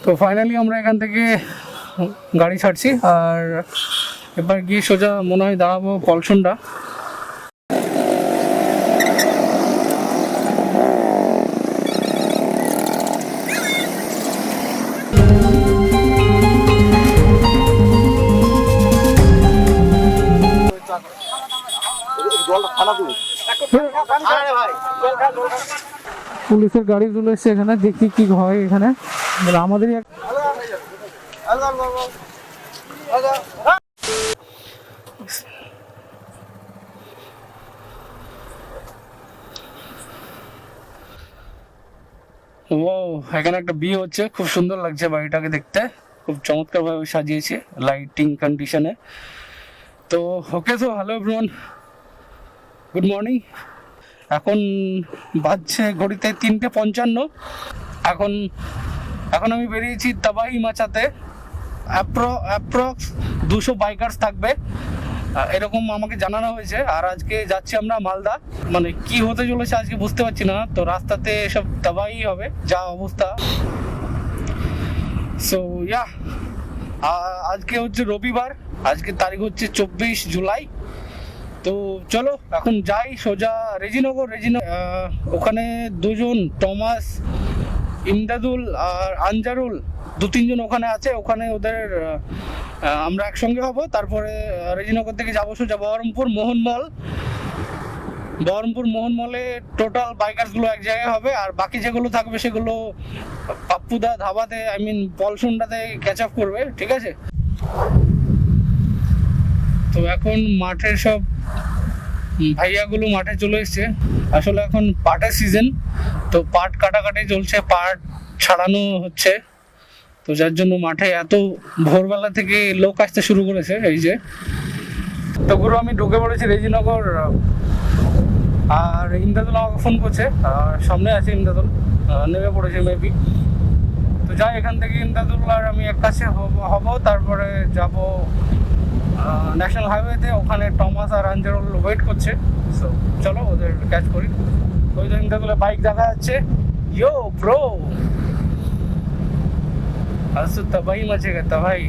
তো ফাইনালি আমরা এখান থেকে গাড়ি ছাড়ছি, আর এবার গিয়ে সোজা মনে হয় দাঁড়াবো পলসনটা। পুলিশের গাড়ি চলে এসছে এখানে, দেখি কি হয় এখানে। আমাদেরই এখানে একটা বিয়ে হচ্ছে, খুব সুন্দর লাগছে বাড়িটাকে দেখতে, খুব চমৎকার ভাবে সাজিয়েছে লাইটিং কন্ডিশনে। তো ওকে, তো হ্যালো এভরিওয়ান, গুড মর্নিং। এখন বাজছে ঘড়িতে 3:55। এখন আমি বেরিয়েছি তাবাহি মাচাতে। অ্যাপ্রক্স 200 বাইকার্স থাকবে এরকম আমাকে জানানো হয়েছে। আর আজকে যাচ্ছি আমরা মালদা। মানে কি হতে চলেছে আজকে বুঝতে পারছি না, তো রাস্তাতে সব তাবাহি হবে যা অবস্থা। সো ইয়া, আজকে হচ্ছে রবিবার, আজকে তারিখ হচ্ছে 24 জুলাই। তো চলো এখন যাই সোজা রেজিনগর। ওখানে দুজন, টমাস, ইমদাদুল আর আনজারুল, 2-3 জন ওখানে আছে। ওখানে ওদের আমরা একসঙ্গে হব। তারপরে রেজিনগর থেকে যাবো সোজা বহরমপুর মোহন মলে টোটাল বাইকার্সগুলো এক জায়গায় হবে, আর বাকি যেগুলো থাকবে সেগুলো পাপ্পুদা ধাবাতে, পলসনটাতে ক্যাচ আপ করবে, ঠিক আছে। তো এখন মাঠের সব ভাইয়াগুলো মাঠে চলে এসছে। আসলে এখন পাটের সিজন, তো পাট কাটাকাটি চলছে, পাট ছাড়ানো হচ্ছে। তো যার জন্য মাঠে এত ভোরবেলা থেকে লোক আসতে শুরু করেছে। এই যে তো গুরু, আমি ঢুকে পড়েছি রেজিনগর, আর ইমদাদুল আমাকে ফোন করছে, আর সামনে আছে ইমদাদুল, নেমে পড়েছে মেবি। তো যাই, এখান থেকে ইমদাদুল আর আমি এক কাছে হব। তারপরে যাব ন্যাশনাল হাইওয়েতে, ওখানে টমাস আর আনজারুল ওয়েট করছে। সো চলো ওদের ক্যাচ করি। ওই যে ইমদাদুলের বাইক দেখা যাচ্ছে। ইয়ো ব্রো, আজ তো তবাই মচেগা তবাই।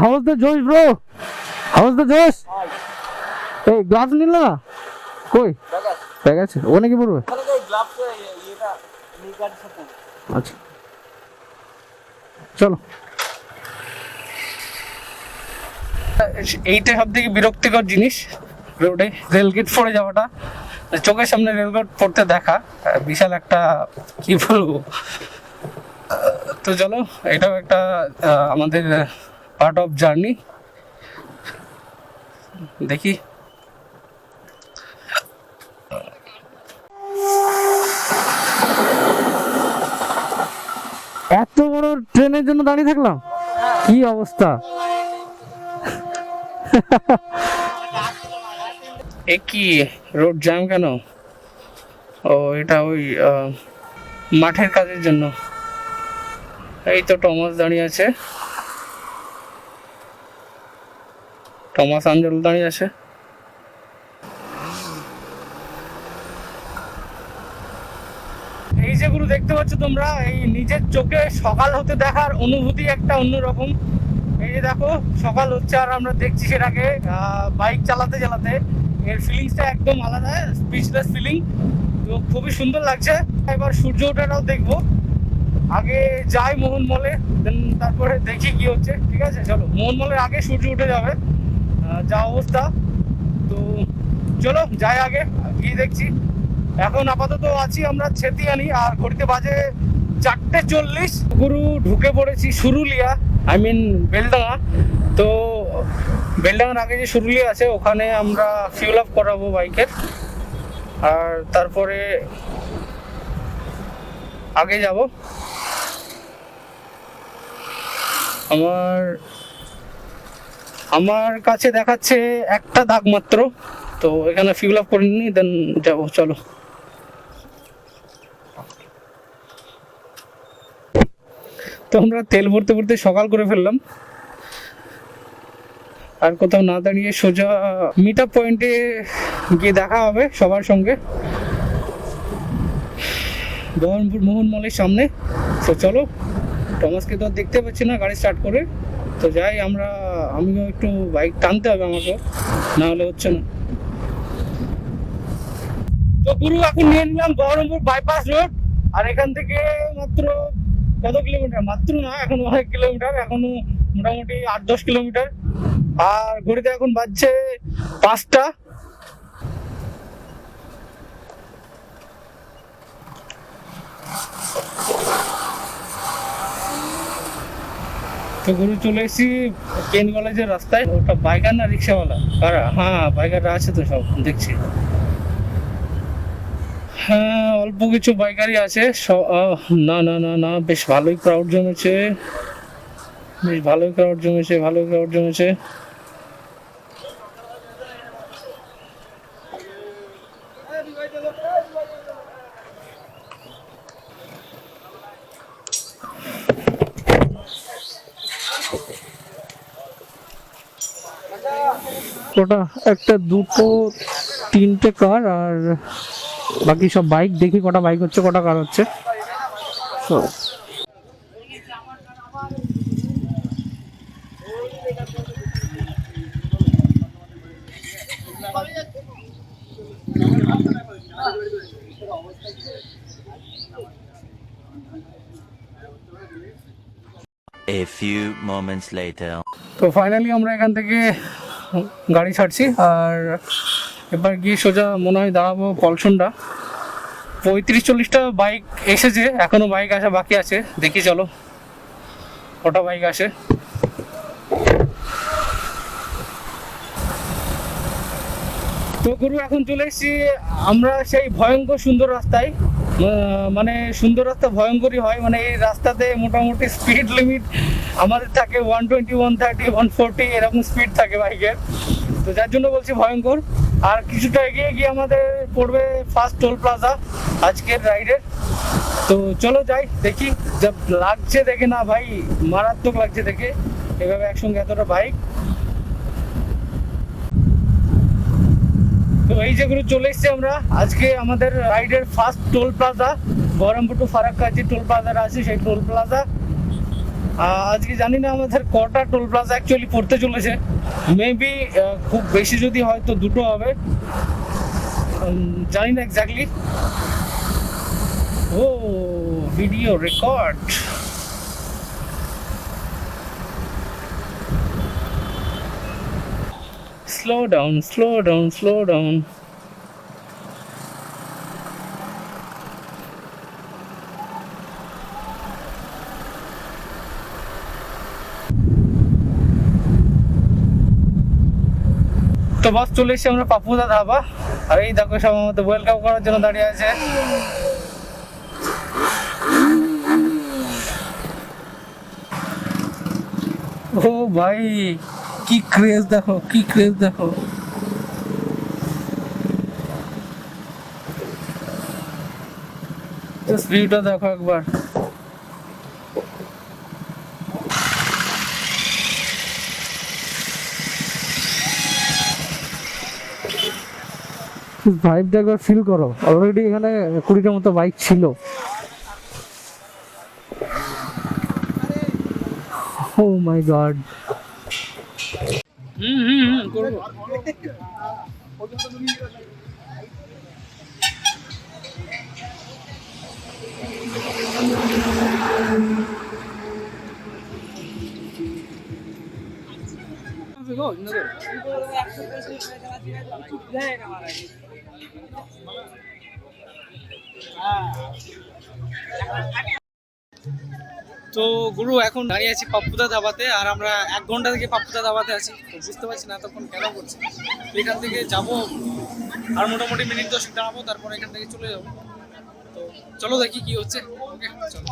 How was the Josh, bro? How was the Josh? এই গ্লাভস নিল না? কই ব্যাগ আছে, ওখানে কি পড়বে? আচ্ছা চলো। এইটা সব থেকে বিরক্তিকর জিনিস রোডে, রেলগেট পড়ে যাওয়াটা। চোখের সামনে রেলগেট পড়তে দেখা বিশাল একটা, কি বলবো। তো চলো, এটাও একটা আমাদের পার্ট অফ জার্নি। দেখি এত বড় ট্রেনের জন্য দাঁড়িয়ে থাকলাম, কি অবস্থা। এ কি রোড জ্যাম কেন? ও এটা ওই মাঠের কাজের জন্য। এই তো টমাস দাঁড়িয়ে আছে, টমাস আঞ্জল দাঁড়িয়ে আছে। এই যেগুলো দেখতে পাচ্ছ তোমরা, এই নিজের চোখে সকাল হতে দেখার অনুভূতি একটা অন্যরকম। এই যে দেখো সকাল হচ্ছে আর আমরা দেখছি সেটাকে বাইক চালাতে চালাতে, এর ফিলিংসটা একদম আলাদা, স্পিচলেস ফিলিং। তো খুবই সুন্দর লাগছে। এবার সূর্য ওঠাটাও দেখবো। আগে যাই মোহন মলে, দেন তারপরে দেখি কি হচ্ছে, ঠিক আছে। চলো, মোহন মলের আগে সূর্য উঠে যাবে যা অবস্থা। তো চলো যাই, আগে গিয়ে দেখছি। এখন আপাতত আছি আমরা ছেতিয়ানি, আর ঘড়িতে বাজে 4:40। গুরু ঢুকে পড়েছি সুরুলিয়া, বেলডাঙা। তো বেলডাঙার আগে যে সুরুলিয়া আছে, ওখানে আমরা ফিউল আপ করাবো বাইকের, আর তারপরে আগে যাব। আমার কাছে দেখাচ্ছে একটা দাগ মাত্র, তো এখানে ফিউল আপ করে নিই, দেন যাবো। চলো। তো আমরা তেল ভরতে ভরতে সকাল করে ফেললাম। আর কোথাও না দাঁড়িয়ে সোজা মিট আপ পয়েন্টে গিয়ে দেখা হবে সবার সঙ্গে বহরমপুর মোহন মলের সামনে। তো চলো, টমাসকে তো আর দেখতে পাচ্ছি না গাড়ি স্টার্ট করে, তো যাই আমরা। আমিও একটু বাইক টানতে হবে আমাকে, না হলে হচ্ছে না। তো গুরু এখন নিয়ে নিলাম বহরমপুর বাইপাস রোড। আর এখান থেকে মাত্র কত কিলোমিটার? মাত্র না, এখন অনেক কিলোমিটার, এখনো মোটামুটি 8-10 কিলোমিটার। আর ঘড়িতে এখন বাজছে 5টা। তো গুরু চলে এসেছি কেন কলেজের রাস্তায়। ওটা বাইকার না রিক্সাওয়ালা? হ্যাঁ, বাইকাররা আছে তো সব দেখছি। হ্যাঁ, অল্প কিছু বাইকারই আছে। না না না না, বেশ ভালোই ক্রাউড জমেছে, বেশ ভালোই ক্রাউড জমেছে, ভালোই ক্রাউড জমেছে। ওটা একটা, দুটো, তিনটে কার আর বাকি সব বাইক। দেখি কটা বাইক হচ্ছে, কটা কার হচ্ছে। A few moments later. তো ফাইনালি আমরা এখান থেকে গাড়ি ছাড়ছি, আর এবার গিয়ে সোজা মনে হয় দাঁড়াবো পলসনটা। 35-40টা বাইক এসেছে, এখনো বাইক আসা বাকি আছে। দেখি চলো কটা বাইক আসে। তো গুরু এখন চলে এসেছি আমরা সেই ভয়ঙ্কর সুন্দর রাস্তায়। মানে সুন্দর রাস্তা ভয়ঙ্করই হয়, মানে এই রাস্তাতে মোটামুটি স্পিড লিমিট আমাদের থাকে 120, 130, 140 এরকম স্পিড থাকে বাইকের। তো যার জন্য বলছি ভয়ঙ্কর। আর কিছুটা এগিয়ে গিয়ে আমাদের পড়বে ফার্স্ট টোল প্লাজা আজকের রাইডের। তো চলো যাই, দেখি। যা লাগছে দেখে না ভাই, মারাত্মক লাগছে দেখে এভাবে একসঙ্গে এতটা বাইক। তো এই যেগুলো চলে এসছি আমরা আজকে আমাদের রাইডের first toll plaza, Baharampur to ফারাক্কার টোল প্লাজা আছে, সেই টোল প্লাজা। আজকে জানি না আমাদের কটা টোল প্লাজা অ্যাকচুয়ালি পড়তে চলেছে। মেবি খুব বেশি যদি হয় তো দুটো হবে, জানি না এক্স্যাক্টলি। ও video record. Slow down, slow down, slow down. তো বাস চলে এসেছি আমরা পাপুদা ধাবা। আর এই দেখো সব আমাদের ওয়েলকাম করার জন্য দাঁড়িয়ে আছে। ও ভাই, কি ক্রেজ দেখো, কি ক্রেজ দেখো। জাস্ট ভিউটা দেখো একবার। ভাইবটা একবার ফিল করো। অলরেডি এখানে 20টার মতো বাইক ছিল। ও মাই গড। করবো। তো গুরু এখন দাঁড়িয়ে আছি পাপ্পুদা ধাবাতে, আর আমরা 1 ঘন্টা থেকে পাপ্পুদা ধাবাতে আছি। তো বুঝতে পারছি না এতক্ষণ কেন করছি। এখান থেকে যাবো আর মোটামুটি মিনিট 10 দাঁড়াবো, তারপর এখান থেকে চলে যাবো। তো চলো দেখি কি হচ্ছে। ওকে চলো।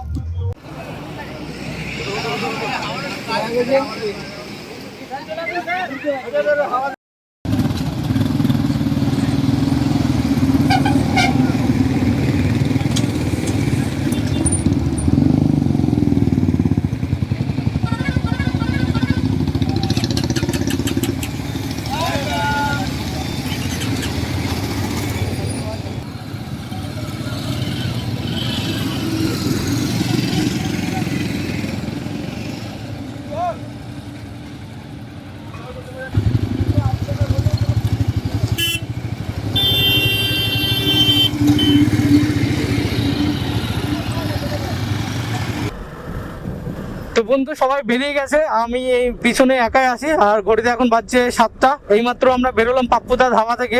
তো বন্ধু সবাই বেরিয়ে গেছে, আমি এই পিছনে একাই আছি। আর ঘড়িতে এখন বাজছে 7টা। এইমাত্র আমরা বেরোলাম পাপ্পুদা ধাবা থেকে।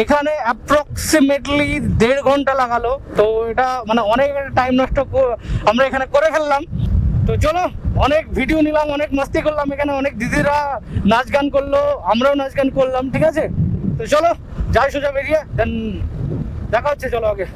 এখানে অ্যাপ্রক্সিমেটলি 1.5 ঘন্টা লাগালো। তো এটা মানে অনেক টাইম নষ্ট আমরা এখানে করে ফেললাম। তো চলো, অনেক ভিডিও নিলাম, অনেক মাস্তি করলাম এখানে, অনেক দিদিরা নাচ গান করলো, আমরাও নাচ গান করলাম, ঠিক আছে। তো চলো যাই সোজা বেরিয়ে, দেন দেখা হচ্ছে, চলো আগে।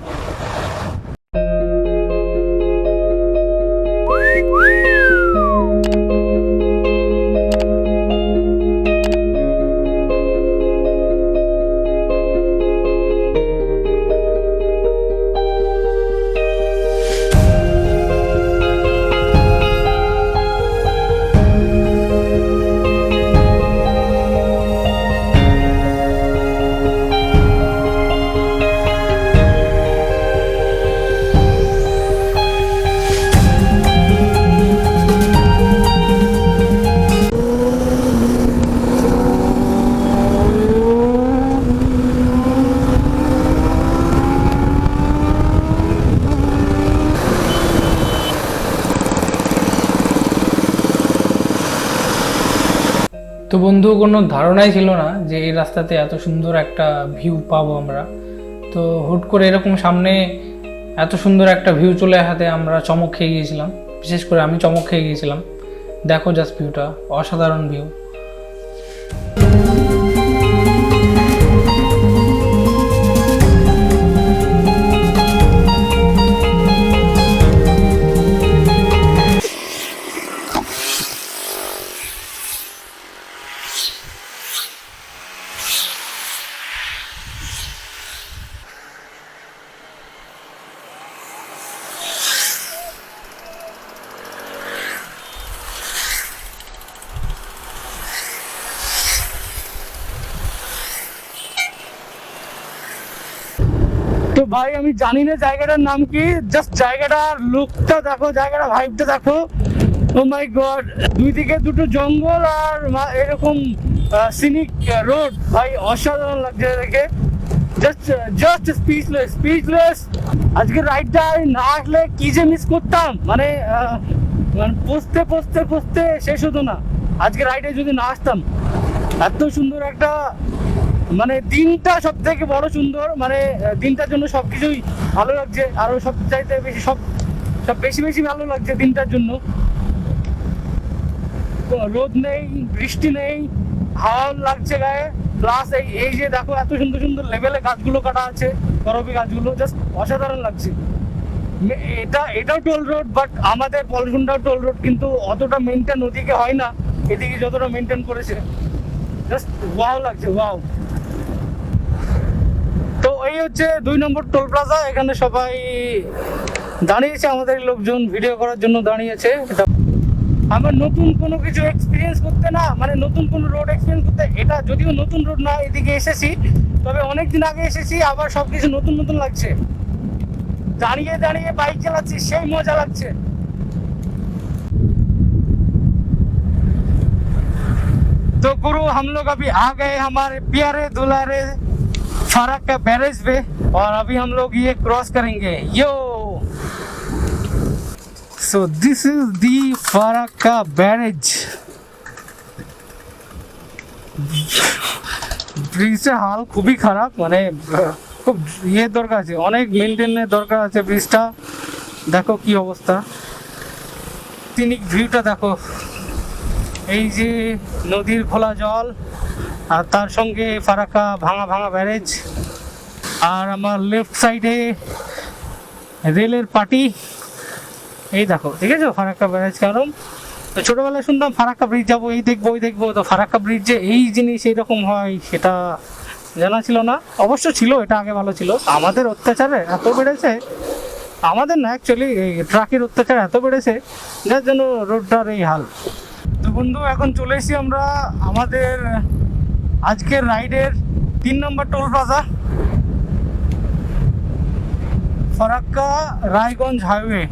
তো বন্ধু কোনো ধারণাই ছিল না যে এই রাস্তাতে এত সুন্দর একটা ভিউ পাবো আমরা। তো হুট করে এরকম সামনে এত সুন্দর একটা ভিউ চলে আসাতে আমরা চমক খেয়ে গিয়েছিলাম, বিশেষ করে আমি চমক খেয়ে গিয়েছিলাম। দেখো জাস্ট ভিউটা, অসাধারণ ভিউ। তো ভাই আমি জানি না জায়গাটার নাম কি, জাস্ট জায়গাটার লুকটা দেখো, জায়গাটা ভাইবটা দেখো। ও মাই গড, দুই দিকে দুটো জঙ্গল আর এরকম সিনিক রোড, ভাই অসাধারণ লাগছে দেখে। Just speechless. আজকে রাইডটা না আসলে কি যে মিস করতাম, মানে পৌঁছতে শেষ হতো না। আজকে রাইডে যদি না আসতাম, এত সুন্দর একটা মানে দিনটা সব থেকে বড় সুন্দর, মানে দিনটার জন্য সবকিছুই ভালো লাগছে। আরো সব চাইতে বেশি সব বেশি ভালো লাগছে দিনটার জন্য। রোদ নেই, বৃষ্টি নেই, হাওয়া লাগছে গায়ে। প্লাস এই যে দেখো এত সুন্দর সুন্দর লেভেলে গাছগুলো কাটা আছে, করবি গাছগুলো, জাস্ট অসাধারণ লাগছে। এটাও টোল রোড, বাট আমাদের পলিউশনটাও টোল রোড, কিন্তু অতটা মেনটেন ওদিকে হয় না, এদিকে যতটা মেনটেন করেছে। জাস্ট ওয়াও লাগছে, ওয়াও। তো এই হচ্ছে 2 নম্বর টোল প্লাজা। এখানে সবাই দাঁড়িয়েছে, আমাদের লোকজন ভিডিও করার জন্য দাঁড়িয়েছে। আমার নতুন কোনো কিছু এক্সপিরিয়েন্স করতে না, মানে নতুন কোনো রোড এক্সপিরিয়েন্স করতে, এটা যদিও নতুন রোড না, এদিকে এসেছি, তবে অনেক দিন আগে এসেছি, আবার সবকিছু নতুন নতুন লাগছে। দাঁড়িয়ে দাঁড়িয়ে বাইক চালাচ্ছি, সেই মজা লাগছে। तो गुरु, हम लोग अभी आ गए हमारे प्यारे दुलारे फराक्का बैरेज पे, और अभी हम लोग ये क्रॉस करेंगे। Yo, so this is the Farakka barrage. ব্রিজের হাল খুবই খারাপ, মানে খুব দরকার আছে, অনেক মেনটেনের দরকার আছে ব্রিজটা। দেখো কি অবস্থা, সিনিক ভিউটা দেখো, এই যে নদীর খোলা জল, আর তার সঙ্গে ফারাক্কা ভাঙা ব্যারেজ, আর আমার লেফট সাইডে রেলের পাটি। এই দেখো, ঠিক আছে ফারাক্কা ব্যারেজ কেমন। তো ছোটবেলায় শুনতাম ফারাক্কা ব্রিজ যাবো, এই দেখবো ওই দেখবো, তো ফারাক্কা ব্রিজ যে এই জিনিস এইরকম হয় সেটা জানা ছিল না। অবশ্য ছিল, এটা আগে ভালো ছিল। আমাদের অত্যাচারে এত বেড়েছে, আমাদের না অ্যাকচুয়ালি এই ট্রাকের অত্যাচার এত বেড়েছে, যার জন্য রোডটার এই হাল। তো বন্ধু এখন চলে এসেছি আমরা আমাদের আজকের রাইডের 3 নম্বর toll plaza, Farakka Raiganj highway.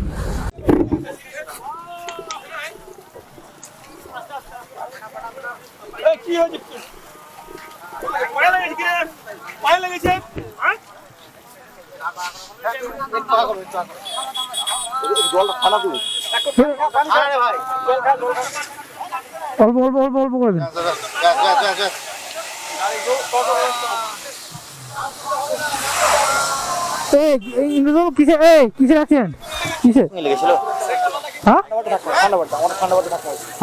অল্প অল্প অল্প অল্প করে দিন। কিসে আছেন? কিসে হ্যাঁ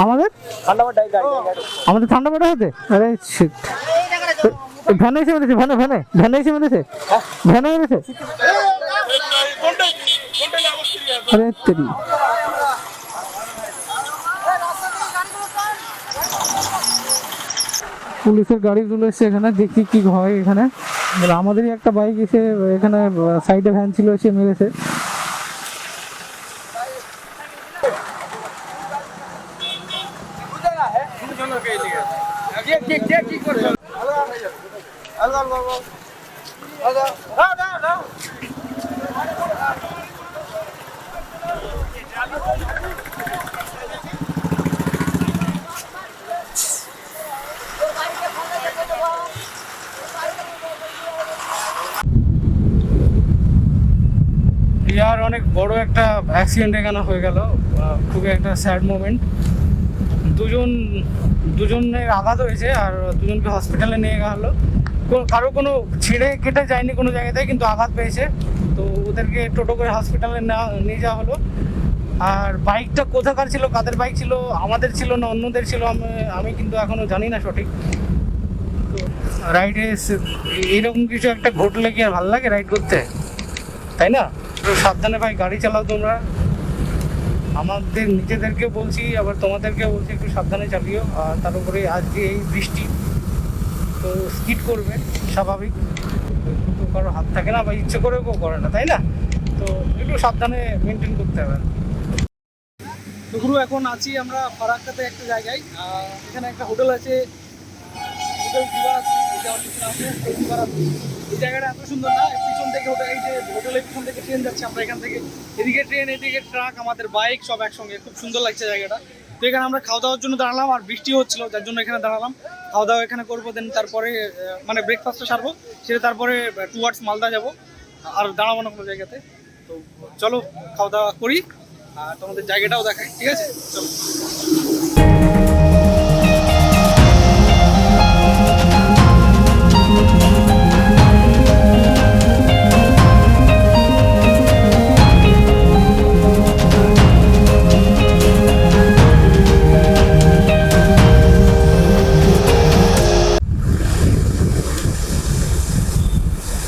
আমাদের আমাদের ঠান্ডা বাটা হতে? আরে ভ্যানে এসে মেরেছে, ভ্যানে এসে মেরেছে, ভ্যানে মেরেছে। আরে তেরি পুলিশের গাড়িগুলো এসে এখানে দেখি কি হয় এখানে। আমাদেরই একটা বাইক এসে এখানে সাইডে ভ্যান ছিল এসে মেরেছে। ইয়ার অনেক বড় একটা অ্যাক্সিডেন্ট এখানে হয়ে গেল, খুবই একটা স্যাড মোমেন্ট। দুজনের আঘাত হয়েছে আর দুজনকে হসপিটালে নিয়ে গেল। কারো কোনো ছিঁড়ে কেটে যায়নি কোনো জায়গাতে, কিন্তু আঘাত পেয়েছে। তো ওদেরকে টোটো করে হসপিটালে নিয়ে যাওয়া হলো। আর বাইকটা কোথাকার ছিল, কাদের বাইক ছিল, আমাদের ছিল না অন্যদের ছিল, আমি কিন্তু এখনও জানি না সঠিক। তো রাইডে এইরকম কিছু একটা ঘটলে কি আর ভালো লাগে রাইড করতে, তাই না? একটু সাবধানে ভাই গাড়ি চালাও তোমরা। আমাদের নিজেদেরকে বলছি, আবার তোমাদেরকে বলছি একটু সাবধানে চালিও। আর তার উপরে আজকে এই বৃষ্টি, তো স্কিড করবে স্বাভাবিক, তো কারো হাত থাকে না বা ইচ্ছে করেও কেউ করে না, তাই না? তো একটু সাবধানে মেনটেন করতে হবে। তো গুরু এখন আছি আমরা ফারাক্কাতে একটা জায়গায়, এখানে একটা হোটেল আছে, হোটেল দিলওয়ার আছে। এই জায়গাটা এত সুন্দর না, পিছন থেকে এই যে হোটেলের পিছন থেকে ট্রেন যাচ্ছে, আমরা এখান থেকে এদিকে ট্রেন, এদিকে ট্রাক, আমাদের বাইক সব একসঙ্গে, খুব সুন্দর লাগছে জায়গাটা। তো এখানে আমরা খাওয়া দাওয়ার জন্য দাঁড়ালাম, আর বৃষ্টি হচ্ছিল যার জন্য এখানে দাঁড়ালাম। খাওয়া দাওয়া এখানে করবো, দেন তারপরে মানে ব্রেকফাস্টটা সারবো, সেটা তারপরে টুয়ার্ডস মালদা যাব, আর দাঁড়াবো না কোনো জায়গাতে। তো চলো খাওয়া দাওয়া করি আর তোমাদের জায়গাটাও দেখাই, ঠিক আছে? চলো।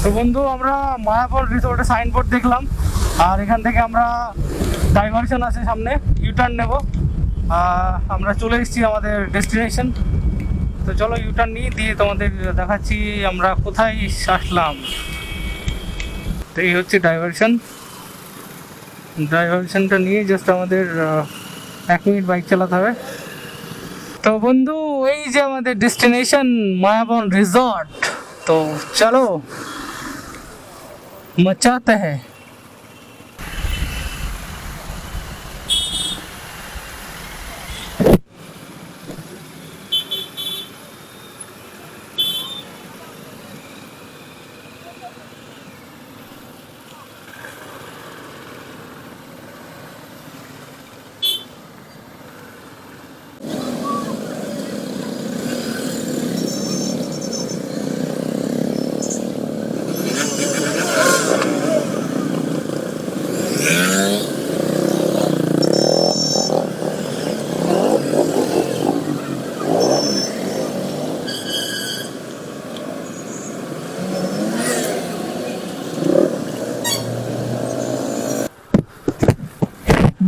তো বন্ধু, আমরা মায়াপুর রিসোর্টে সাইনবোর্ড দেখলাম, আর এখান থেকে আমরা ডাইভারশন আছে সামনে, ইউটার্ন নেব। আমরা চলে এসেছি আমাদের ডেস্টিনেশন। তো চলো ইউটার্ন নিয়ে দিয়ে তোমাদের দেখাচ্ছি আমরা কোথায় আসলাম। তো এই হচ্ছে ডাইভারশনটা নিয়ে জাস্ট আমাদের 1 মিনিট বাইক চালাতে হবে। তো বন্ধু, এই যে আমাদের ডেস্টিনেশন মায়াবন রিসর্ট। তো চলো मचाते हैं।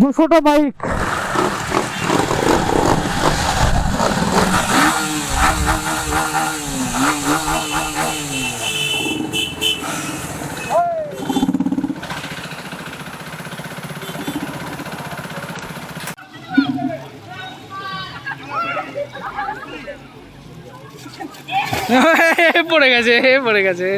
দুশোটা বাইক। পড়ে গেছে।